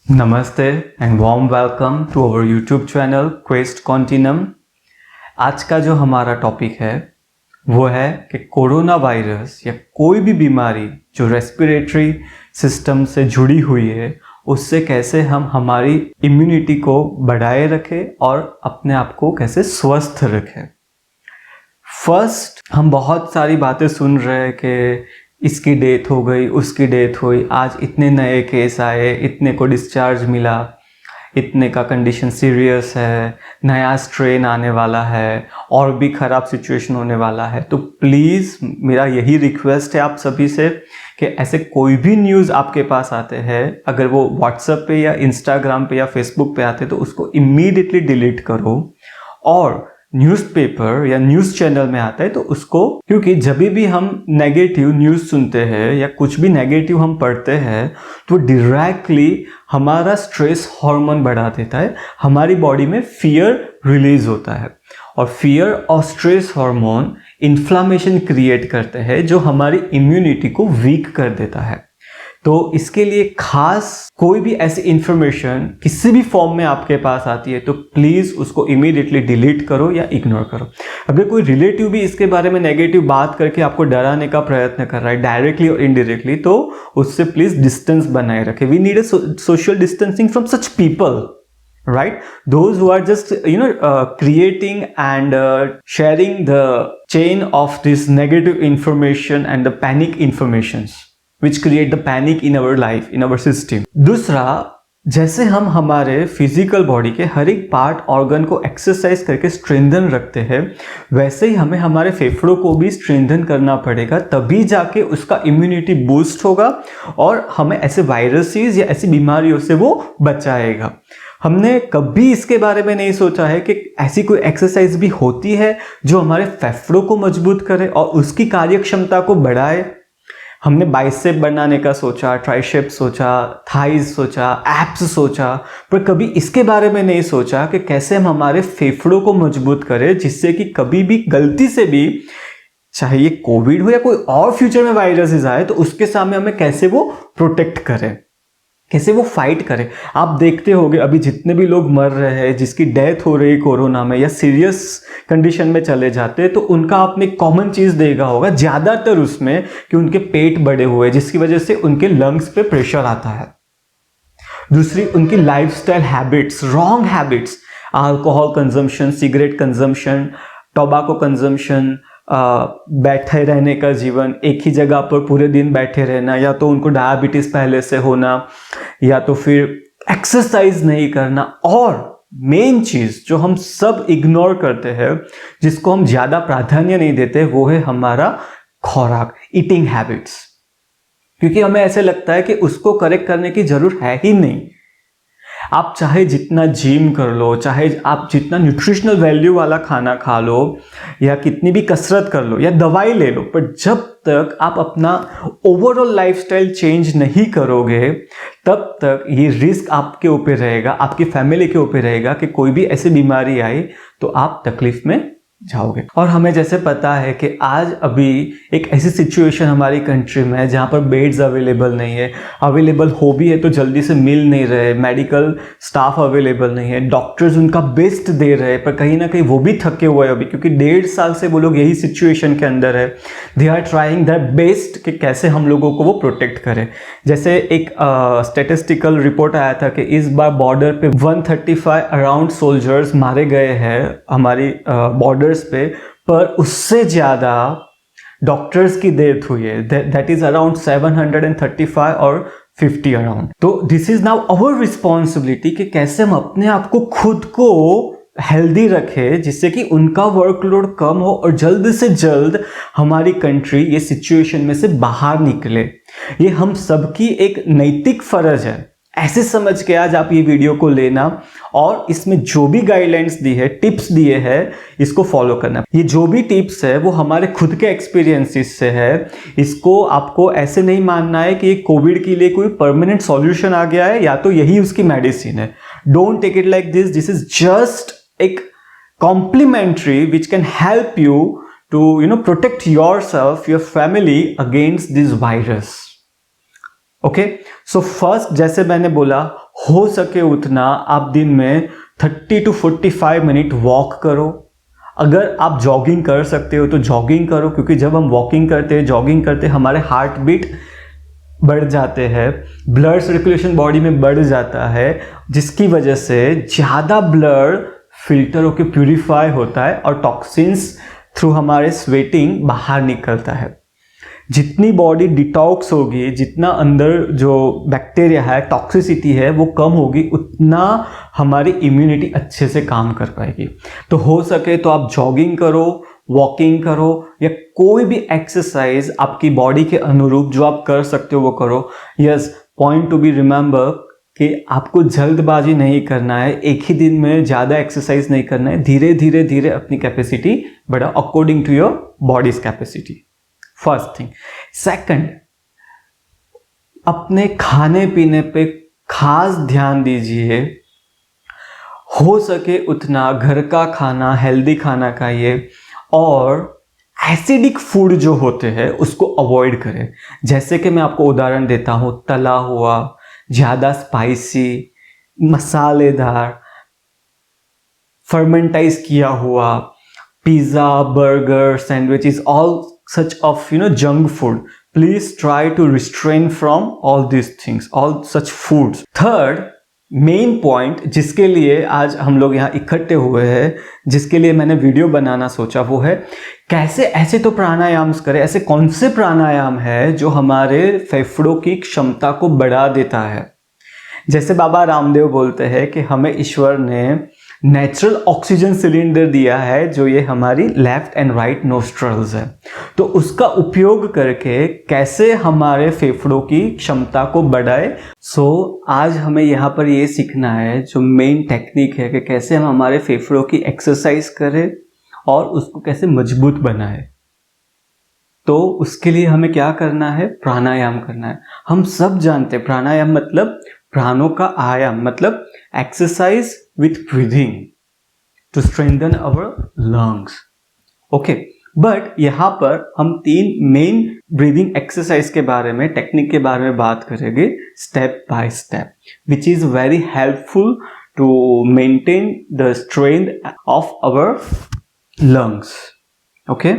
नमस्ते and warm welcome to our YouTube channel Quest Continuum. आज का जो हमारा टॉपिक है वो है कि कोरोना वायरस या कोई भी बीमारी जो रेस्पिरेटरी सिस्टम से जुड़ी हुई है उससे कैसे हम हमारी इम्यूनिटी को बढ़ाए रखें और अपने आप को कैसे स्वस्थ रखें। फर्स्ट, हम बहुत सारी बातें सुन रहे हैं कि इसकी डेथ हो गई, उसकी डेथ हुई, आज इतने नए केस आए, इतने को डिस्चार्ज मिला, इतने का कंडीशन सीरियस है, नया स्ट्रेन आने वाला है और भी ख़राब सिचुएशन होने वाला है। तो प्लीज़ मेरा यही रिक्वेस्ट है आप सभी से कि ऐसे कोई भी न्यूज़ आपके पास आते हैं, अगर वो व्हाट्सएप पे या इंस्टाग्राम पे या फेसबुक पे आते तो उसको इमीडिएटली डिलीट करो, और न्यूज़पेपर या न्यूज़ चैनल में आता है तो उसको, क्योंकि जब भी हम नेगेटिव न्यूज़ सुनते हैं या कुछ भी नेगेटिव हम पढ़ते हैं तो डायरेक्टली हमारा स्ट्रेस हार्मोन बढ़ा देता है, हमारी बॉडी में फियर रिलीज होता है और फियर और स्ट्रेस हार्मोन इन्फ्लामेशन क्रिएट करते हैं जो हमारी इम्यूनिटी को वीक कर देता है। तो इसके लिए खास कोई भी ऐसी इंफॉर्मेशन किसी भी फॉर्म में आपके पास आती है तो प्लीज़ उसको इमीडिएटली डिलीट करो या इग्नोर करो। अगर कोई रिलेटिव भी इसके बारे में नेगेटिव बात करके आपको डराने का प्रयत्न कर रहा है डायरेक्टली और इनडायरेक्टली, तो उससे प्लीज़ डिस्टेंस बनाए रखें। We need a social distancing from such people, right? Those who are just creating and sharing the chain of this negative information and the panic informations which create the panic in our life, in our system. दूसरा, जैसे हम हमारे physical body के हर एक part organ को exercise करके strengthen रखते हैं, वैसे ही हमें हमारे फेफड़ों को भी स्ट्रेंथन करना पड़ेगा, तभी जाके उसका इम्यूनिटी बूस्ट होगा और हमें ऐसे वायरसेस या ऐसी बीमारियों से वो बचाएगा। हमने कभी इसके बारे में नहीं सोचा है कि ऐसी कोई एक्सरसाइज भी होती है जो हमारे फेफड़ों को मजबूत करे और उसकी कार्यक्षमता को बढ़ाए। हमने बाइसेप बनाने का सोचा, ट्राइसेप सोचा, थाइज सोचा, एब्स सोचा, पर कभी इसके बारे में नहीं सोचा कि कैसे हम हमारे फेफड़ों को मजबूत करें जिससे कि कभी भी गलती से भी, चाहे ये कोविड हो या कोई और फ्यूचर में वायरसेस आए, तो उसके सामने हमें कैसे वो प्रोटेक्ट करें, कैसे वो फाइट करें। आप देखते होंगे अभी जितने भी लोग मर रहे हैं, जिसकी डेथ हो रही है कोरोना में या सीरियस कंडीशन में चले जाते हैं, तो उनका आपने कॉमन चीज़ देखा होगा ज़्यादातर उसमें कि उनके पेट बड़े हुए, जिसकी वजह से उनके लंग्स पे प्रेशर आता है। दूसरी, उनकी lifestyle habits, wrong habits, alcohol consumption, cigarette consumption, tobacco consumption, बैठे रहने का जीवन, एक ही जगह पर पूरे दिन बैठे रहना, या तो उनको डायबिटीज पहले से होना, या तो फिर एक्सरसाइज नहीं करना, और मेन चीज जो हम सब इग्नोर करते हैं, जिसको हम ज्यादा प्राधान्य नहीं देते, वो है हमारा खुराक, ईटिंग हैबिट्स। क्योंकि हमें ऐसे लगता है कि उसको करेक्ट करने की जरूरत है ही नहीं। आप चाहे जितना जिम कर लो, चाहे आप जितना न्यूट्रिशनल वैल्यू वाला खाना खा लो, या कितनी भी कसरत कर लो या दवाई ले लो, पर जब तक आप अपना ओवरऑल लाइफस्टाइल चेंज नहीं करोगे तब तक ये रिस्क आपके ऊपर रहेगा, आपकी फैमिली के ऊपर रहेगा कि कोई भी ऐसी बीमारी आई तो आप तकलीफ में जाओगे। और हमें जैसे पता है कि आज अभी एक ऐसी सिचुएशन हमारी कंट्री में है जहाँ पर बेड्स अवेलेबल नहीं है, अवेलेबल हो भी है तो जल्दी से मिल नहीं रहे, मेडिकल स्टाफ अवेलेबल नहीं है, डॉक्टर्स उनका बेस्ट दे रहे हैं, पर कहीं ना कहीं वो भी थके हुए हैं अभी, क्योंकि 1.5 साल से वो लोग यही सिचुएशन के अंदर है। They are trying their best कि कैसे हम लोगों को वो प्रोटेक्ट करें। जैसे एक स्टेटिस्टिकल रिपोर्ट आया था कि इस बार बॉर्डर पे 135 अराउंड सोल्जर्स मारे गए हैं हमारी बॉर्डर पे, पर उससे ज्यादा डॉक्टर्स की डेथ हुई है, दैट इज अराउंड 735 और 50 अराउंड। तो this is now our responsibility कि कैसे हम अपने आप को, खुद को हेल्दी रखें जिससे कि उनका वर्कलोड कम हो और जल्द से जल्द हमारी कंट्री ये सिचुएशन में से बाहर निकले। ये हम सबकी एक नैतिक फर्ज है। ऐसे समझ के आज आप ये वीडियो को लेना और इसमें जो भी गाइडलाइंस दी है, टिप्स दिए हैं, इसको फॉलो करना। ये जो भी टिप्स है वो हमारे खुद के एक्सपीरियंसेस से है। इसको आपको ऐसे नहीं मानना है कि ये कोविड के लिए कोई परमानेंट सॉल्यूशन आ गया है या तो यही उसकी मेडिसिन है। Don't take it like this, this is just एक complementary which can help you to protect yourself, your family against this virus. Okay, so first, जैसे मैंने बोला, हो सके उतना आप दिन में 30 to 45 मिनट वॉक करो। अगर आप जॉगिंग कर सकते हो तो जॉगिंग करो, क्योंकि जब हम वॉकिंग करते हैं, जॉगिंग करते हैं, हमारे हार्ट बीट बढ़ जाते हैं, ब्लड सर्कुलेशन बॉडी में बढ़ जाता है, जिसकी वजह से ज़्यादा ब्लड फिल्टर होकर प्यूरिफाई होता है और टॉक्सिन्स थ्रू हमारे स्वेटिंग बाहर निकलता है। जितनी बॉडी डिटॉक्स होगी, जितना अंदर जो बैक्टीरिया है, टॉक्सिसिटी है, वो कम होगी, उतना हमारी इम्यूनिटी अच्छे से काम कर पाएगी। तो हो सके तो आप जॉगिंग करो, वॉकिंग करो, या कोई भी एक्सरसाइज आपकी बॉडी के अनुरूप जो आप कर सकते हो वो करो। Yes, point to be remember कि आपको जल्दबाजी नहीं करना है, एक ही दिन में ज़्यादा एक्सरसाइज नहीं करना है, धीरे धीरे धीरे अपनी कैपेसिटी बढ़ाओ according to your body's capacity. First thing. Second, अपने खाने पीने पे खास ध्यान दीजिए। हो सके उतना घर का खाना, हेल्दी खाना खाइए, और एसिडिक फूड जो होते हैं उसको अवॉइड करें। जैसे कि मैं आपको उदाहरण देता हूँ, तला हुआ, ज़्यादा स्पाइसी, मसालेदार, फर्मेंटाइज किया हुआ, pizza, burger, sandwiches, all such of junk food. Please try to restrain from all these things, all such foods. Third, main point जिसके लिए आज हम लोग यहाँ इकट्ठे हुए हैं, जिसके लिए मैंने वीडियो बनाना सोचा, वो है कैसे ऐसे तो प्राणायाम करें। ऐसे कौन से प्राणायाम है जो हमारे फेफड़ों की क्षमता को बढ़ा देता है। जैसे बाबा रामदेव बोलते हैं कि हमें ईश्वर ने नेचुरल ऑक्सीजन सिलेंडर दिया है, जो ये हमारी लेफ्ट एंड राइट नोस्ट्रल्स है। तो उसका उपयोग करके कैसे हमारे फेफड़ों की क्षमता को बढ़ाए। आज हमें यहाँ पर ये सीखना है, जो मेन टेक्निक है कि कैसे हम हमारे फेफड़ों की एक्सरसाइज करें और उसको कैसे मजबूत बनाए। तो उसके लिए हमें क्या करना है? प्राणायाम करना है। हम सब जानते हैं प्राणायाम मतलब प्राणों का आयाम, मतलब exercise with breathing to strengthen our lungs. Okay, but यहाँ पर हम 3 मेन ब्रीदिंग एक्सरसाइज के बारे में, टेक्निक के बारे में बात करेंगे step by step, which is very helpful to maintain the strength of our lungs. Okay,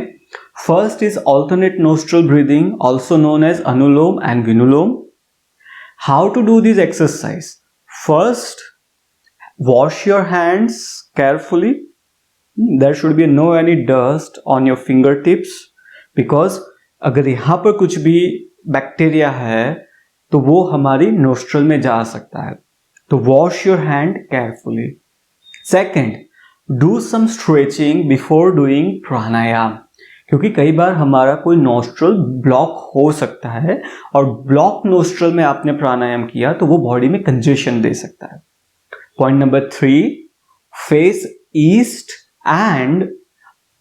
first is alternate nostril breathing, also known as Anulom and Vinulom. How to do this exercise? First, wash your hands carefully. There should be no any dust on your fingertips, because अगर यहाँ पर कुछ भी bacteria है तो वो हमारी nostril में जा सकता है। तो wash your hand carefully. Second, do some stretching before doing pranayama, क्योंकि कई बार हमारा कोई नोस्ट्रल ब्लॉक हो सकता है, और ब्लॉक नोस्ट्रल में आपने प्राणायाम किया तो वो बॉडी में कंजेशन दे सकता है। Point number 3, face east, and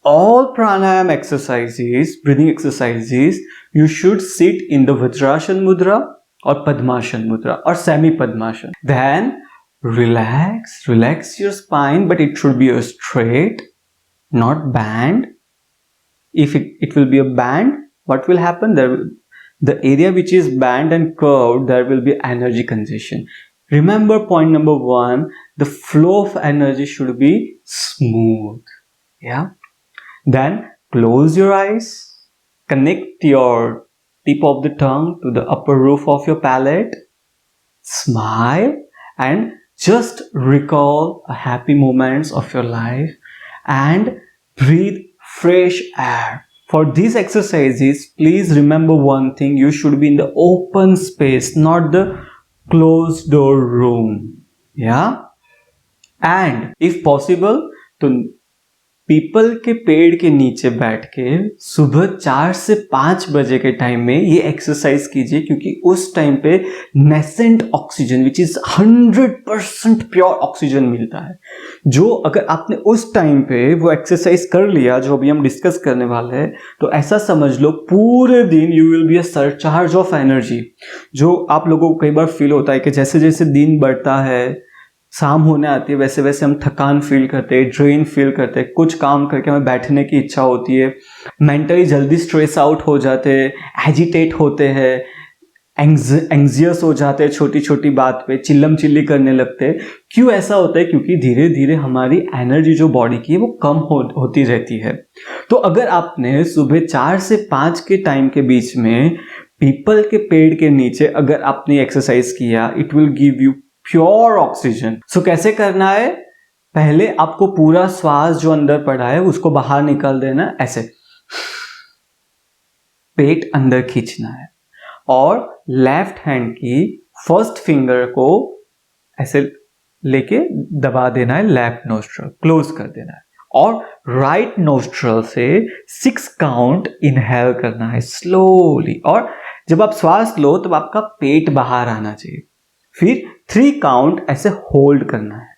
all pranayam exercises, breathing exercises, you should sit in the Vajrasana mudra or Padmasana mudra or semi Padmasana. Then relax your spine, but it should be a straight, not bend. If it will be a band, what will happen? The area which is band and curved, there will be energy congestion. Remember point number 1, the flow of energy should be smooth. Yeah. Then close your eyes, connect your tip of the tongue to the upper roof of your palate, smile, and just recall happy moments of your life and breathe fresh air. For these exercises, please remember one thing: you should be in the open space, not the closed door room. Yeah? And if possible, तो people के पेड़ के नीचे बैठ के सुबह 4 से 5 बजे के टाइम में ये एक्सरसाइज कीजिए, क्योंकि उस टाइम पे nascent oxygen which is 100% pure oxygen मिलता है। जो अगर आपने उस टाइम पे वो एक्सरसाइज कर लिया जो अभी हम डिस्कस करने वाले हैं, तो ऐसा समझ लो पूरे दिन you will be a surcharge of energy. जो आप लोगों को कई बार फील होता है कि जैसे जैसे दिन बढ़ता है, शाम होने आती है, वैसे वैसे हम थकान फील करते हैं, ड्रेन फील करते हैं, कुछ काम करके हमें बैठने की इच्छा होती है, मेंटली जल्दी स्ट्रेस आउट हो जाते हैं, एजिटेट होते हैं, एंग्जियस हो जाते हैं, छोटी छोटी बात पे चिल्लम चिल्ली करने लगते हैं। क्यों ऐसा होता है? क्योंकि धीरे धीरे हमारी एनर्जी जो बॉडी की है वो कम होती रहती है। तो अगर आपने सुबह 4 से 5 के टाइम के बीच में पीपल के पेड़ के नीचे अगर आपने एक्सरसाइज किया, it will give you pure oxygen. So कैसे करना है? पहले आपको पूरा श्वास जो अंदर पड़ा है उसको बाहर निकाल देना, ऐसे पेट अंदर खींचना है और लेफ्ट हैंड की फर्स्ट फिंगर को ऐसे लेके दबा देना है, लेफ्ट नोस्ट्रल क्लोज कर देना है और राइट नोस्ट्रल से 6 काउंट इनहेल करना है स्लोली। और जब आप श्वास लो तब आपका पेट बाहर आना चाहिए। फिर 3 काउंट ऐसे होल्ड करना है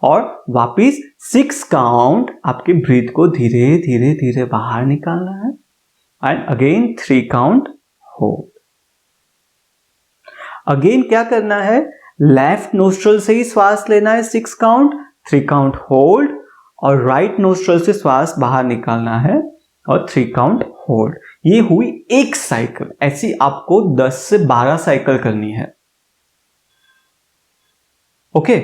और वापिस 6 काउंट आपके ब्रीथ को धीरे धीरे धीरे बाहर निकालना है and again 3 count hold. Again क्या करना है? लेफ्ट नोस्ट्रल से ही श्वास लेना है 6 काउंट, 3 काउंट होल्ड और राइट नोस्ट्रल से श्वास बाहर निकालना है और 3 काउंट होल्ड। ये हुई एक साइकिल। ऐसी आपको 10 से 12 साइकिल करनी है। ओके।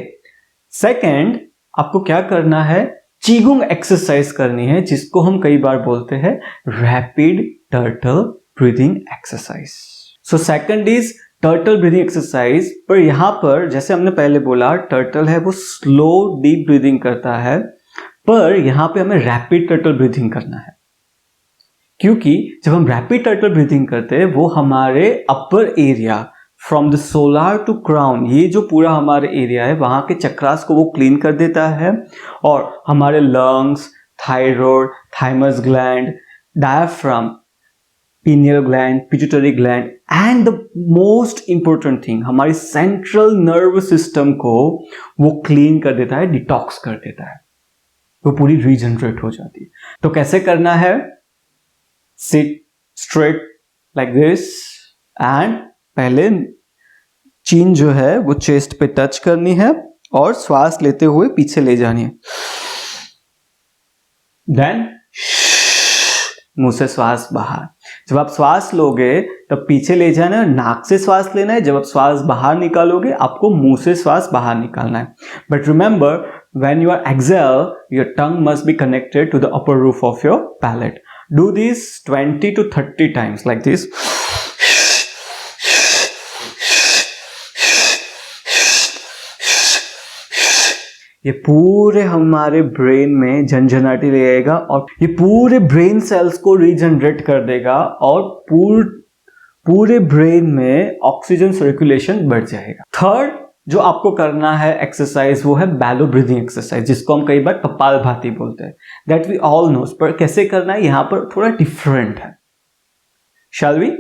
सेकेंड, आपको क्या करना है? चीगुंग एक्सरसाइज करनी है, जिसको हम कई बार बोलते हैं rapid turtle breathing exercise. So second is turtle breathing exercise. पर यहां पर जैसे हमने पहले बोला, टर्टल है वो स्लो डीप ब्रीदिंग करता है, पर यहां पे हमें रैपिड टर्टल ब्रीदिंग करना है। क्योंकि जब हम रैपिड टर्टल ब्रीदिंग करते हैं वो हमारे upper area from the solar to crown, ये जो पूरा हमारे एरिया है वहां के चक्रास को वो क्लीन कर देता है और हमारे lungs, thyroid, thymus gland, diaphragm, pineal gland, pituitary gland and the most important thing, हमारी सेंट्रल नर्वस सिस्टम को वो क्लीन कर देता है, डिटॉक्स कर देता है, वो पूरी रीजनरेट हो जाती है। तो कैसे करना है? Seat straight like this and पहले चीन जो है वो चेस्ट पे टच करनी है और श्वास लेते हुए पीछे ले जानी है। देन मुंह से श्वास बाहर। जब आप श्वास लोगे तब पीछे ले जाना है, नाक से श्वास लेना है। जब आप श्वास बाहर निकालोगे आपको मुंह से श्वास बाहर निकालना है। But remember, when you are exhale, your tongue must be connected to the upper roof of your palate. Do this 20 to 30 times like this. ये पूरे हमारे ब्रेन में झंझनाटी ले आएगा और ये पूरे ब्रेन सेल्स को रीजनरेट कर देगा और पूरे ब्रेन में ऑक्सीजन सर्कुलेशन बढ़ जाएगा। थर्ड जो आपको करना है एक्सरसाइज वो है बैलो ब्रीदिंग एक्सरसाइज, जिसको हम कई बार कपालभाति बोलते हैं। दैट वी ऑल नोस, पर कैसे करना है यहां पर थोड़ा डिफरेंट है। Shall we?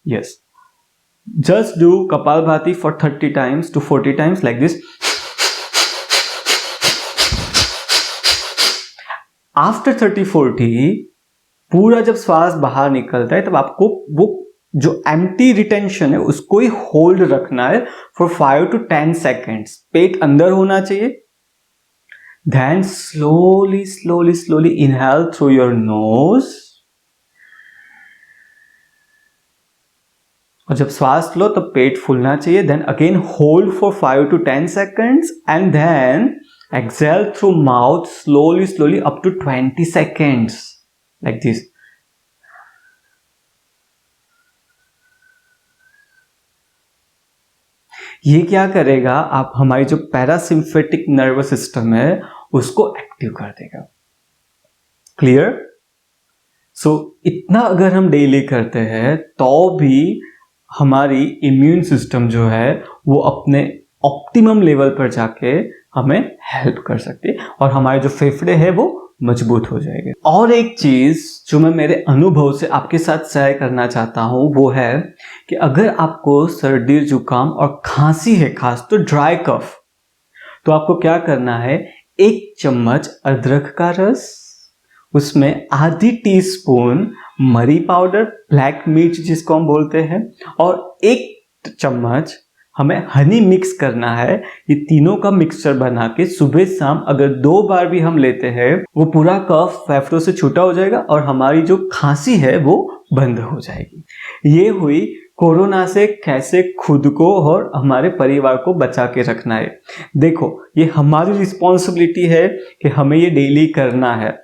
Yes, just do Kapalbhati for 30 times to 40 times like this. After 30-40 पूरा जब श्वास बाहर निकलता है तब आपको वो जो एम्प्टी रिटेंशन है उसको ही होल्ड रखना है फॉर 5 to 10 seconds। पेट अंदर होना चाहिए। Then slowly slowly slowly inhale through your nose और जब श्वास लो तब पेट फूलना चाहिए। Then again hold for 5 to 10 seconds and then exhale through mouth slowly slowly up to 20 seconds like this. ये क्या करेगा? आप हमारी जो पैरासिम्पेटिक नर्वस सिस्टम है उसको एक्टिव कर देगा। क्लियर? सो इतना अगर हम डेली करते हैं तो भी हमारी इम्यून सिस्टम जो है वो अपने ऑप्टिमम लेवल पर जाके हमें हेल्प कर सकती है और हमारे जो फेफड़े हैं वो मजबूत हो जाएंगे। और एक चीज जो मैं मेरे अनुभव से आपके साथ शेयर करना चाहता हूं वो है कि अगर आपको सर्दी, जुकाम और खांसी है, खास तो ड्राई कफ, तो आपको क्या करना है? 1 चम्मच अदरक का रस, उसमें आधी टीस्पून मरी पाउडर, ब्लैक मिर्च जिसको हम बोलते हैं, और 1 चम्मच हमें हनी मिक्स करना है। ये तीनों का मिक्सचर बना के सुबह शाम अगर 2 बार भी हम लेते हैं वो पूरा कफ फेफड़ों से छूटा हो जाएगा और हमारी जो खांसी है वो बंद हो जाएगी। ये हुई कोरोना से कैसे खुद को और हमारे परिवार को बचा के रखना है। देखो, ये हमारी रिस्पॉन्सिबिलिटी है कि हमें ये डेली करना है।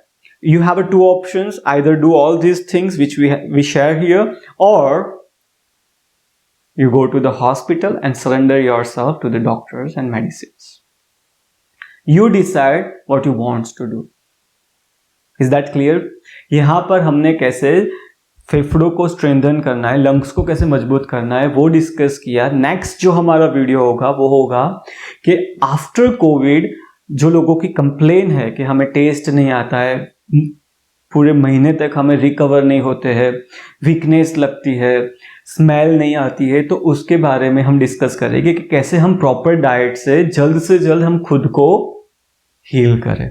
You have two options, either do all these things which we share here, or you go to the hospital and surrender yourself to the doctors and medicines. You decide what you want to do. Is that clear? यहाँ पर हमने कैसे फेफड़ों को strengthen करना है, lungs को कैसे मजबूत करना है, वो डिस्कस किया। नेक्स्ट जो हमारा वीडियो होगा वो होगा कि आफ्टर कोविड जो लोगों की कंप्लेन है कि हमें टेस्ट नहीं आता है, पूरे महीने तक हमें रिकवर नहीं होते हैं, वीकनेस लगती है, स्मेल नहीं आती है, तो उसके बारे में हम डिस्कस करेंगे कि कैसे हम प्रॉपर डाइट से जल्द हम खुद को हील करें।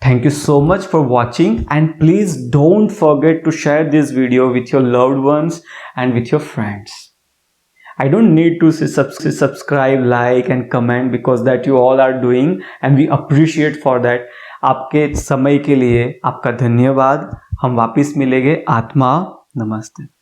Thank you so much for watching, and please don't forget to share this video with your loved ones and with your friends. I don't need to say subscribe, like and comment because that you all are doing and we appreciate for that. आपके समय के लिए आपका धन्यवाद। हम वापस मिलेंगे। आत्मा नमस्ते।